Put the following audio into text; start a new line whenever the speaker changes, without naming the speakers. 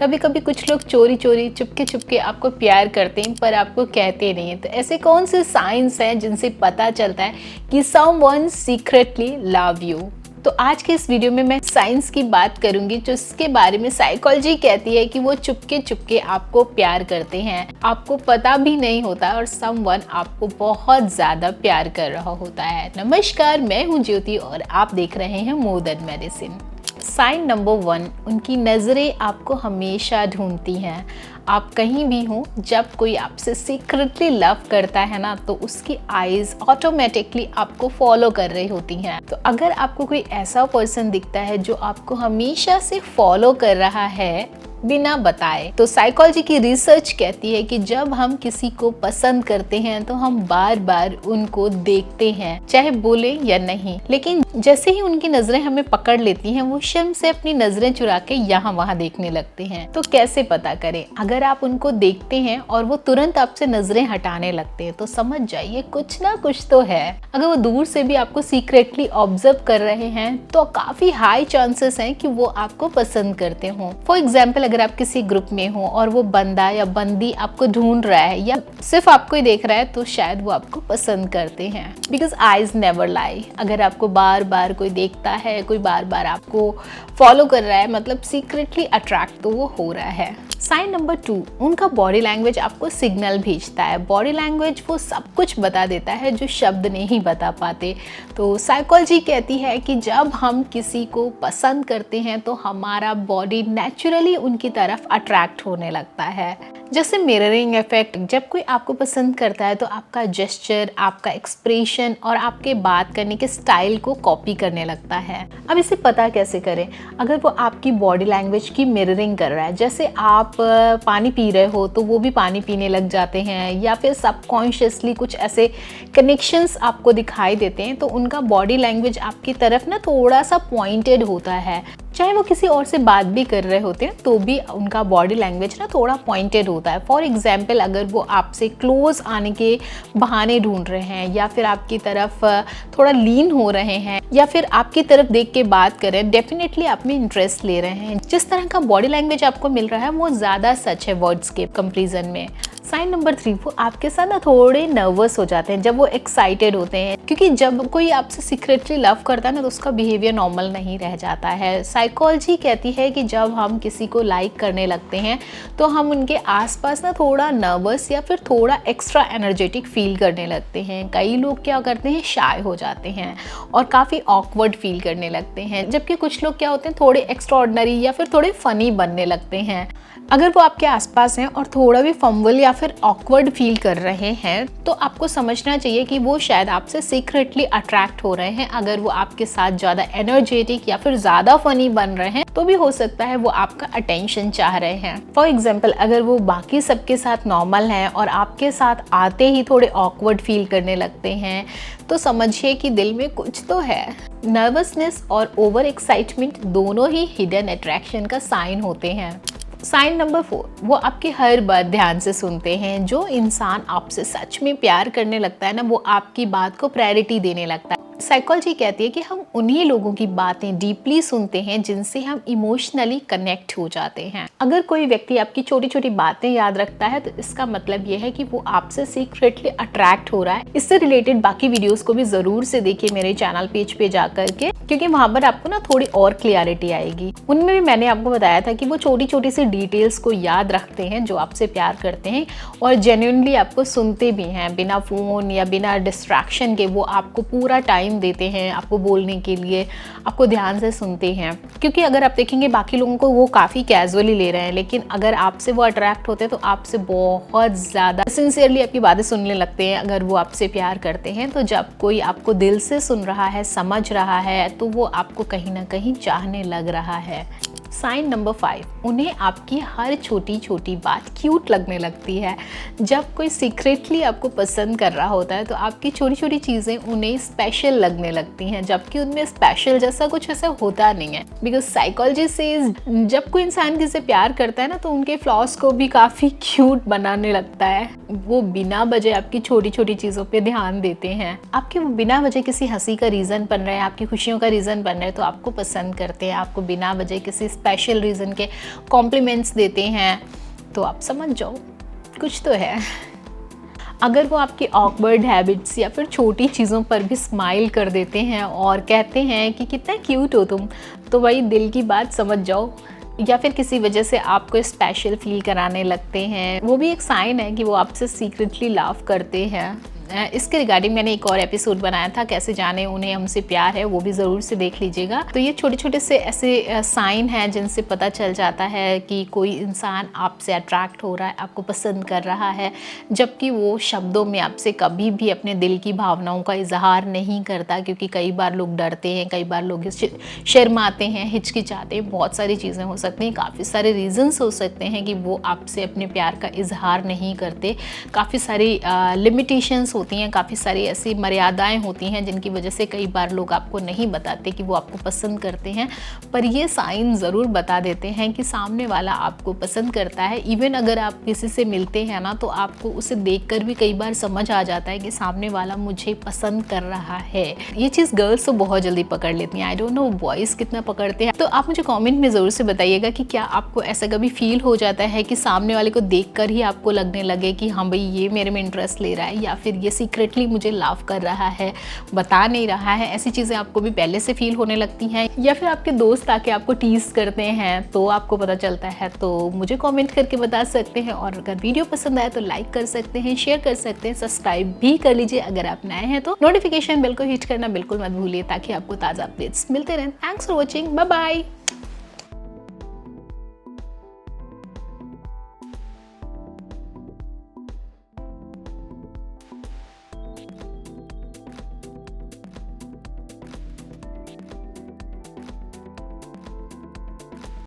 कभी कभी कुछ लोग चोरी चोरी चुपके चुपके आपको प्यार करते हैं पर आपको कहते नहीं हैं। तो ऐसे कौन से साइंस हैं जिनसे पता चलता है कि समवन सीक्रेटली लव यू? तो आज के इस वीडियो में मैं साइंस की बात करूंगी जो इसके बारे में साइकोलॉजी कहती है कि वो चुपके चुपके आपको प्यार करते हैं, आपको पता भी नहीं होता और समवन आपको बहुत ज्यादा प्यार कर रहा होता है। नमस्कार, मैं हूं ज्योति और आप देख रहे हैं more than medicine. Sign number 1, उनकी नज़रें आपको हमेशा ढूंढती हैं। आप कहीं भी हो, जब कोई आपसे सीक्रेटली लव करता है ना, तो उसकी आईज ऑटोमेटिकली आपको फॉलो कर रही होती हैं। तो अगर आपको कोई ऐसा पर्सन दिखता है जो आपको हमेशा से फॉलो कर रहा है बिना बताए, तो साइकोलॉजी की रिसर्च कहती है कि जब हम किसी को पसंद करते हैं तो हम बार बार उनको देखते हैं, चाहे बोले या नहीं। लेकिन जैसे ही उनकी नजरें हमें पकड़ लेती हैं, वो शर्म से अपनी नजरें चुरा के यहाँ वहाँ देखने लगते हैं। तो कैसे पता करें? अगर आप उनको देखते हैं और वो तुरंत आपसे नजरें हटाने लगते हैं तो समझ जाइए कुछ ना कुछ तो है। अगर वो दूर से भी आपको सीक्रेटली ऑब्जर्व कर रहे हैं तो काफी हाई चांसेस हैं कि वो आपको पसंद करते हों। फॉर एग्जाम्पल, अगर आप किसी ग्रुप में हो और वो बंदा या बंदी आपको ढूंढ रहा है या सिर्फ आपको ही देख रहा है, तो शायद वो आपको पसंद करते हैं। बिकॉज आईज नेवर लाई। अगर आपको बार बार कोई देखता है, कोई बार बार आपको फॉलो कर रहा है, मतलब सीक्रेटली अट्रैक्ट तो वो हो रहा है। साइन नंबर 2, उनका बॉडी लैंग्वेज आपको सिग्नल भेजता है। बॉडी लैंग्वेज वो सब कुछ बता देता है जो शब्द नहीं बता पाते। तो साइकोलॉजी कहती है कि जब हम किसी को पसंद करते हैं तो हमारा बॉडी नेचुरली उनकी तरफ अट्रैक्ट होने लगता है। जैसे मिररिंग इफेक्ट, जब कोई आपको पसंद करता है तो आपका जेस्चर, आपका एक्सप्रेशन और आपके बात करने के स्टाइल को कॉपी करने लगता है। अब इसे पता कैसे करें? अगर वो आपकी बॉडी लैंग्वेज की मिररिंग कर रहा है, जैसे आप पानी पी रहे हो तो वो भी पानी पीने लग जाते हैं, या फिर सबकॉन्शियसली कुछ ऐसे कनेक्शंस आपको दिखाई देते हैं, तो उनका बॉडी लैंग्वेज आपकी तरफ ना थोड़ा सा पॉइंटेड होता है। चाहे वो किसी और से बात भी कर रहे होते हैं तो भी उनका बॉडी लैंग्वेज ना थोड़ा पॉइंटेड होता है। फॉर एग्जाम्पल, अगर वो आपसे क्लोज आने के बहाने ढूंढ रहे हैं या फिर आपकी तरफ थोड़ा लीन हो रहे हैं या फिर आपकी तरफ देख के बात कर रहे हैं, डेफिनेटली आप में इंटरेस्ट ले रहे हैं। जिस तरह का बॉडी लैंग्वेज आपको मिल रहा है वो ज़्यादा सच है वर्ड्स के कंपेरिजन में। साइन नंबर 3, वो आपके साथ ना थोड़े नर्वस हो जाते हैं जब वो एक्साइटेड होते हैं, क्योंकि जब कोई आपसे सीक्रेटली लव करता है ना तो उसका बिहेवियर नॉर्मल नहीं रह जाता है। साइकोलॉजी कहती है कि जब हम किसी को लाइक करने लगते हैं तो हम उनके आसपास ना थोड़ा नर्वस या फिर थोड़ा एक्स्ट्रा एनर्जेटिक फील करने लगते हैं। कई लोग क्या करते हैं, शाय हो जाते हैं और काफ़ी ऑकवर्ड फील करने लगते हैं, जबकि कुछ लोग क्या होते हैं, थोड़े एक्स्ट्राऑर्डिनरी या फिर थोड़े फनी बनने लगते हैं। अगर वो आपके आसपास हैं और थोड़ा भी फंबल या फिर ऑकवर्ड फील कर रहे हैं तो आपको समझना चाहिए कि वो शायद आपसे सीक्रेटली अट्रैक्ट हो रहे हैं। अगर वो आपके साथ ज़्यादा एनर्जेटिक या फिर ज़्यादा फनी बन रहे हैं तो भी हो सकता है वो आपका अटेंशन चाह रहे हैं। फॉर एग्जाम्पल, अगर वो बाकी सबके साथ नॉर्मल हैं और आपके साथ आते ही थोड़े ऑकवर्ड फील करने लगते हैं तो समझिए कि दिल में कुछ तो है। नर्वसनेस और ओवर एक्साइटमेंट दोनों ही हिडन अट्रैक्शन का साइन होते हैं। साइन नंबर 4, वो आपकी हर बात ध्यान से सुनते हैं। जो इंसान आपसे सच में प्यार करने लगता है ना, वो आपकी बात को प्रायोरिटी देने लगता है। साइकोलॉजी कहती है कि हम उन्हीं लोगों की बातें डीपली सुनते हैं जिनसे हम इमोशनली कनेक्ट हो जाते हैं। अगर कोई व्यक्ति आपकी छोटी छोटी बातें याद रखता है तो इसका मतलब यह है कि वो आपसे सीक्रेटली अट्रैक्ट हो रहा है। इससे रिलेटेड बाकी वीडियोस को भी जरूर से देखिए मेरे चैनल पेज पे जाकर के, क्योंकि वहां पर आपको ना थोड़ी और क्लियरिटी आएगी। उनमें भी मैंने आपको बताया था कि वो छोटी छोटी सी डिटेल्स को याद रखते हैं जो आपसे प्यार करते हैं और जेन्युइनली आपको सुनते भी हैं, बिना फोन या बिना डिस्ट्रैक्शन के। वो आपको पूरा टाइम देते हैं आपको बोलने के लिए, आपको ध्यान से सुनते हैं। क्योंकि अगर आप देखेंगे बाकी लोगों को वो काफ़ी कैजुअली ले रहे हैं, लेकिन अगर आपसे वो अट्रैक्ट होते हैं तो आपसे बहुत ज़्यादा सिंसियरली आपकी बातें सुनने लगते हैं। अगर वो आपसे प्यार करते हैं तो जब कोई आपको दिल से सुन रहा है, समझ रहा है, तो वो आपको कहीं ना कहीं चाहने लग रहा है। साइन नंबर 5, उन्हें आपकी हर छोटी छोटी बात क्यूट लगने लगती है। जब कोई सीक्रेटली आपको पसंद कर रहा होता है तो आपकी छोटी छोटी चीज़ें उन्हें स्पेशल लगने लगती हैं, जबकि उनमें स्पेशल जैसा कुछ ऐसा होता नहीं है। बिकॉज साइकोलॉजी से जब कोई इंसान किसी से प्यार करता है ना तो उनके फ्लॉज को भी काफ़ी क्यूट बनाने लगता है। वो बिना वजह आपकी छोटी छोटी चीज़ों पे ध्यान देते हैं। आपके वो बिना वजह किसी हंसी का रीज़न बन रहे हैं, आपकी खुशियों का रीज़न बन रहे हैं तो आपको पसंद करते हैं। आपको बिना वजह किसी स्पेशल रीज़न के कॉम्प्लीमेंट्स देते हैं, तो आप समझ जाओ कुछ तो है। अगर वो आपकी ऑकवर्ड हैबिट्स या फिर छोटी चीज़ों पर भी स्माइल कर देते हैं और कहते हैं कि कितना क्यूट हो तुम, तो भाई दिल की बात समझ जाओ। या फिर किसी वजह से आपको स्पेशल फील कराने लगते हैं, वो भी एक साइन है कि वो आपसे सीक्रेटली लव करते हैं। इसके रिगार्डिंग मैंने एक और एपिसोड बनाया था, कैसे जाने उन्हें हमसे प्यार है, वो भी ज़रूर से देख लीजिएगा। तो ये छोटे छोटे से ऐसे साइन हैं जिनसे पता चल जाता है कि कोई इंसान आपसे अट्रैक्ट हो रहा है, आपको पसंद कर रहा है, जबकि वो शब्दों में आपसे कभी भी अपने दिल की भावनाओं का इजहार नहीं करता। क्योंकि कई बार लोग डरते हैं, कई बार लोग शर्माते हैं, हिचकिचाते हैं, बहुत सारी चीज़ें हो सकती हैं, काफ़ी सारे रीज़न्स हो सकते हैं कि वो आपसे अपने प्यार का इजहार नहीं करते। काफ़ी सारी लिमिटेशंस होती हैं, काफ़ी सारी ऐसी मर्यादाएं होती हैं जिनकी वजह से कई बार लोग आपको नहीं बताते कि वो आपको पसंद करते हैं। पर ये साइन ज़रूर बता देते हैं कि सामने वाला आपको पसंद करता है। इवन अगर आप किसी से मिलते हैं ना, तो आपको उसे देखकर भी कई बार समझ आ जाता है कि सामने वाला मुझे पसंद कर रहा है। ये चीज़ गर्ल्स तो बहुत जल्दी पकड़ लेती हैं, आई डोंट नो बॉयज़ कितना पकड़ते हैं। तो आप मुझे कॉमेंट में ज़रूर से बताइएगा कि क्या आपको ऐसा कभी फील हो जाता है कि सामने वाले को देख कर ही आपको लगने लगे कि हाँ भाई ये मेरे में इंटरेस्ट ले रहा है, या फिर ये सीक्रेटली मुझे लव कर रहा है, बता नहीं रहा है। ऐसी चीज़ें आपको भी पहले से फील होने लगती हैं, या फिर आपके दोस्त आके आपको टीज करते हैं तो आपको पता चलता है। तो मुझे कमेंट करके बता सकते हैं, और अगर वीडियो पसंद आए तो लाइक कर सकते हैं, शेयर कर सकते हैं, सब्सक्राइब भी कर लीजिए अगर आप नए हैं तो। नोटिफिकेशन बेल को हिट करना बिल्कुल मत भूलिए ताकि आपको ताज़ा अपडेट्स मिलते रहें। Thanks for watching, bye bye.